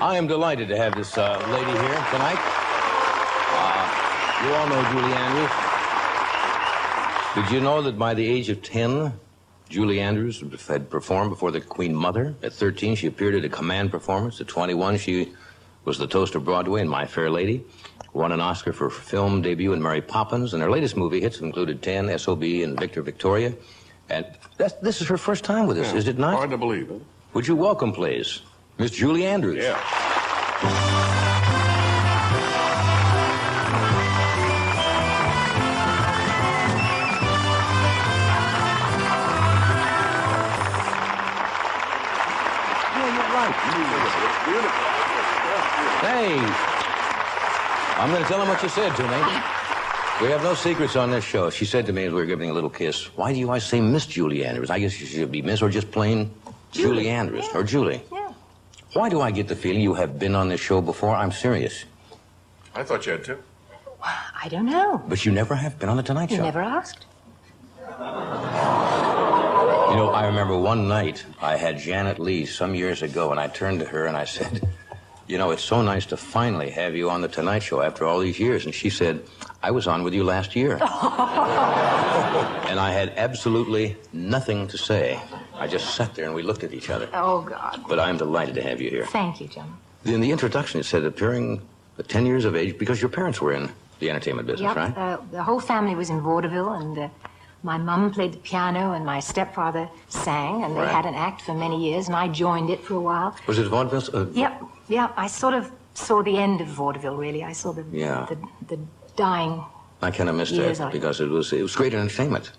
I am delighted to have this lady here tonight. You all know Julie Andrews. Did you know that by the age of 10, Julie Andrews had performed before the Queen Mother? At 13, she appeared at a command performance. At 21, she was the toast of Broadway in My Fair Lady. Won an Oscar for film debut in Mary Poppins. And her latest movie hits included 10, S.O.B., and Victor Victoria. And this is her first time with us, is it not? Hard to believe it. Would you welcome, please, Miss Julie Andrews? Yeah. Hey, I'm going to tell him what you said to me. We have no secrets on this show. She said to me as we were giving a little kiss, why do you always say Miss Julie Andrews? I guess you should be Miss or just plain Julie Andrews. Yeah. Or Julie. Yeah. Why do I get the feeling you have been on this show before? I'm serious. I thought you had too. I don't know. But you never have been on The Tonight Show. You never asked. You know, I remember one night I had Janet Leigh some years ago, and I turned to her and I said, you know, it's so nice to finally have you on The Tonight Show after all these years. And she said, I was on with you last year. And I had absolutely nothing to say. I just sat there and we looked at each other. Oh, God. But I'm delighted to have you here. Thank you, John. In the introduction, it said appearing at 10 years of age because your parents were in the entertainment business, Yep. right? The whole family was in vaudeville, and my mum played the piano, and my stepfather sang, and they Right. had an act for many years, and I joined it for a while. Was it vaudeville? Yep. I sort of saw the end of vaudeville, really. I saw the dying. I kind of missed years it of it. because it was great entertainment.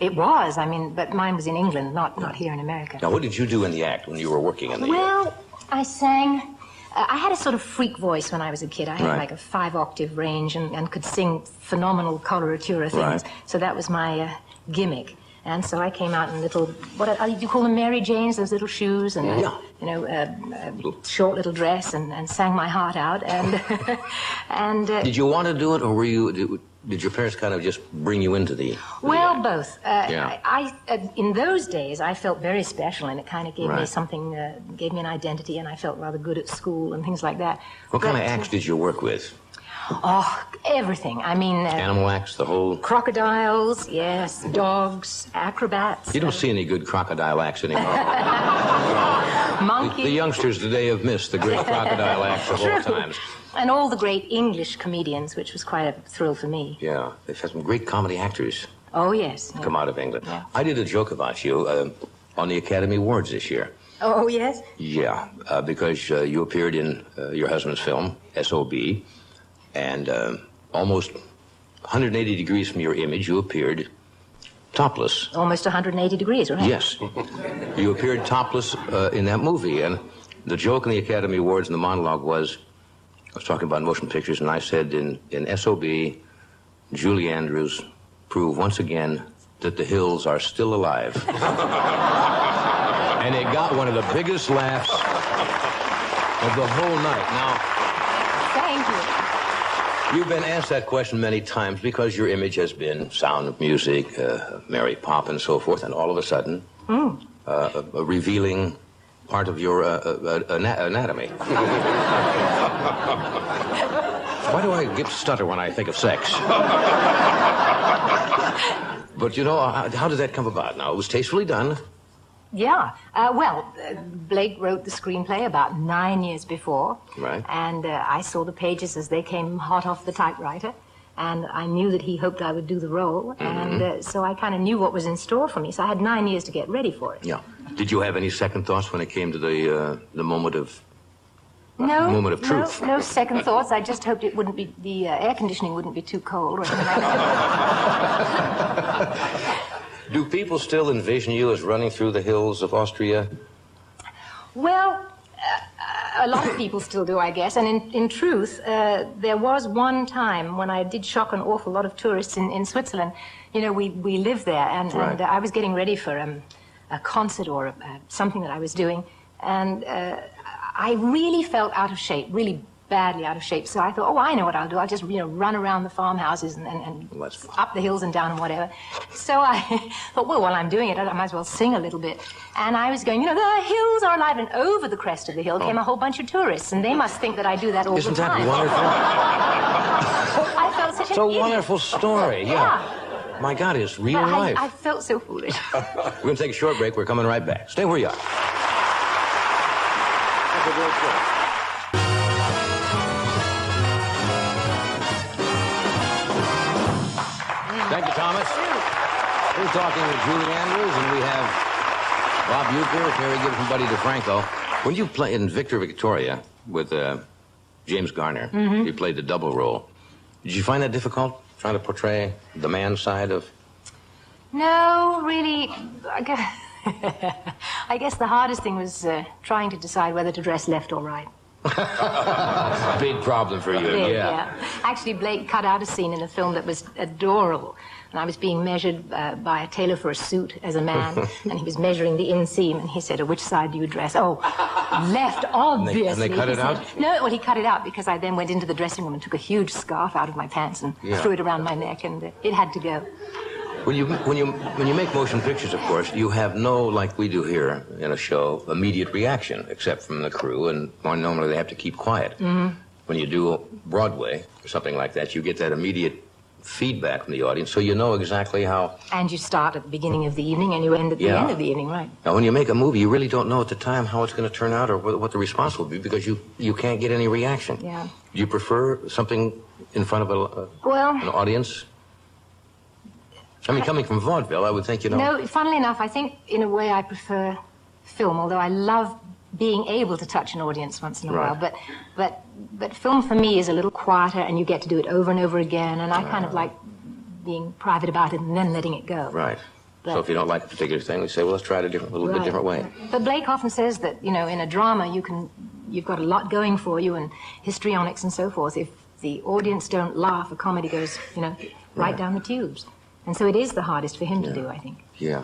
It was. I mean, but mine was in England, not here in America. Now, what did you do in the act when you were working in the Well, I sang. I had a sort of freak voice when I was a kid. I had Right. like a 5-octave range and could sing phenomenal coloratura things. Right. So that was my gimmick. And so I came out in little, what do you call them, Mary Janes, those little shoes, and Yeah. short little dress, and sang my heart out. And Did you want to do it, or did your parents kind of just bring you into the well, act? both. Yeah. I in those days, I felt very special, and it kind of gave me Right. something, gave me an identity, and I felt rather good at school and things like that. What kind of But, acts did you work with? Oh, everything. I mean... Animal acts, the whole... crocodiles, yes, dogs, acrobats. You don't see any good crocodile acts anymore. Monkeys. The youngsters today have missed the great crocodile acts of all times. And all the great English comedians, which was quite a thrill for me. Yeah, they've had some great comedy actors Oh, yes. Yeah. come out of England. Yeah. I did a joke about you on the Academy Awards this year. Oh, yes? Yeah, because you appeared in your husband's film, S.O.B., and almost 180 degrees from your image, you appeared topless. Almost 180 degrees, right? Yes. You appeared topless in that movie, and the joke in the Academy Awards and the monologue was, I was talking about motion pictures, and I said in S.O.B., Julie Andrews proved once again that the hills are still alive. And it got one of the biggest laughs of the whole night. Now, Thank you. you've been asked that question many times because your image has been Sound of Music, Mary Poppins, and so forth, and all of a sudden, a revealing part of your anatomy. Why do I get stutter when I think of sex? But you know, how did that come about? Now, it was tastefully done. Yeah. Blake wrote the screenplay about 9 years before. Right. And I saw the pages as they came hot off the typewriter. And I knew that he hoped I would do the role. Mm-hmm. And so I kind of knew what was in store for me. So I had 9 years to get ready for it. Yeah. Did you have any second thoughts when it came to the moment of No, truth? No second thoughts. I just hoped it wouldn't be, the air conditioning wouldn't be too cold or anything like that. Do people still envision you as running through the hills of Austria? Well, a lot of people still do, I guess. And in truth, there was one time when I did shock an awful lot of tourists in Switzerland. You know, we lived there, and I was getting ready for a concert or something that I was doing. And I really felt out of shape, really badly out of shape. So I thought, oh, I know what I'll do. I'll just, run around the farmhouses and Well, that's fun. up the hills and down and whatever. So I thought, well, while I'm doing it, I might as well sing a little bit. And I was going, the hills are alive. And over the crest of the hill came a whole bunch of tourists. And they must think that I do that all Isn't the time. that wonderful? I felt such an It's a idiot. wonderful story, yeah. My God, it's real But life. I felt so foolish. We're going to take a short break. We're coming right back. Stay where you are. Thank you, Thomas. We're talking with Julie Andrews, and we have Bob Uecker, Terry Gibbs, and Buddy DeFranco. When you played in Victor Victoria with James Garner, you played the double role. Did you find that difficult, trying to portray the man side of... No, really, I guess the hardest thing was trying to decide whether to dress left or right. Big problem for you, Big, yeah. Actually, Blake cut out a scene in the film that was adorable. And I was being measured by a tailor for a suit as a man, and he was measuring the inseam, and he said, which side do you dress? Oh, left, obviously. And they cut it out? No, well, he cut it out because I then went into the dressing room and took a huge scarf out of my pants and threw it around my neck, and it had to go. When you make motion pictures, of course, you have no, like we do here in a show, immediate reaction, except from the crew, and normally they have to keep quiet. When you do Broadway or something like that, you get that immediate feedback from the audience, so you know exactly how... And you start at the beginning of the evening and you end at the end of the evening, right? Now, when you make a movie, you really don't know at the time how it's going to turn out or what the response will be because you can't get any reaction. Yeah. Do you prefer something in front of an audience? I mean, coming from vaudeville, I would think, No, funnily enough, I think in a way I prefer film, although I love being able to touch an audience once in a while. But film for me is a little quieter, and you get to do it over and over again, and I kind of like being private about it and then letting it go. Right. So if you don't like a particular thing, we say, well, let's try it a little bit different way. But Blake often says that, in a drama, you've got a lot going for you, and histrionics and so forth. If the audience don't laugh, a comedy goes, right down the tubes. And so it is the hardest for him to do, I think. Yeah.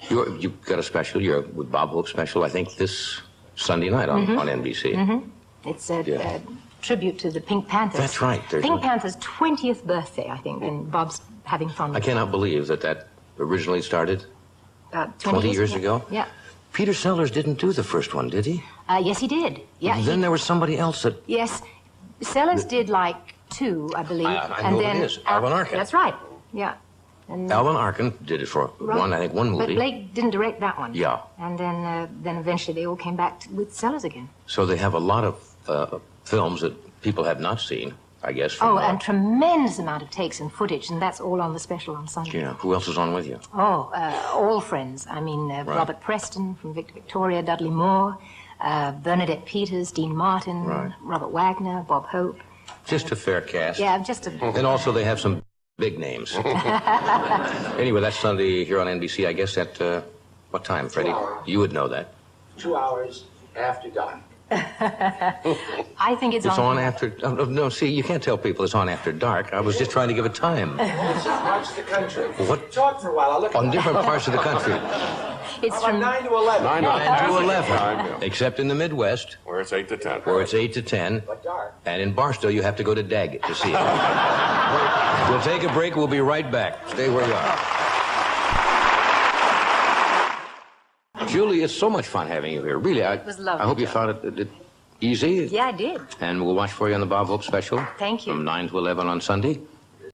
You've got a special, you're with Bob Hope special, I think, this Sunday night on NBC. It's a tribute to the Pink Panthers. That's right. Pink Panthers' 20th birthday, I think, and Bob's having fun with I cannot believe that originally started 20 years ago. Yeah. Peter Sellers didn't do the first one, did he? Yes, he did. Yeah. Then there was somebody else that... Yes. Sellers did like 2, I believe. I know it is. Alvin Arkin. That's right. Yeah. And, Alvin Arkin did it for one movie. But Blake didn't direct that one. Yeah. And then eventually they all came back with Sellers again. So they have a lot of films that people have not seen, I guess. From, and tremendous amount of takes and footage, and that's all on the special on Sunday. Yeah. Who else is on with you? All friends. I mean, Robert Preston from Victor Victoria, Dudley Moore, Bernadette Peters, Dean Martin, Robert Wagner, Bob Hope. Just a fair cast. Yeah, just a... And also they have some big names. Anyway, that's Sunday here on NBC, I guess, at what time, Freddie? 2 hours. You would know that. 2 hours after dark. I think it's on after... no, see, you can't tell people it's on after dark. I was just trying to give a time. It's parts of the country. What? Talk for a while. I'll look On different parts of the country. It's from from 9 to 11. 9 to 11. Yeah. Except in the Midwest, Where it's 8 to 10. where it's 8 to 10. But dark. And in Barstow, you have to go to Daggett to see it. We'll take a break. We'll be right back. Stay where you are. Julie, it's so much fun having you here. Really, It was lovely, I hope you Joe. found it easy. Yeah, I did. And we'll watch for you on the Bob Hope special. Thank you. From 9 to 11 on Sunday.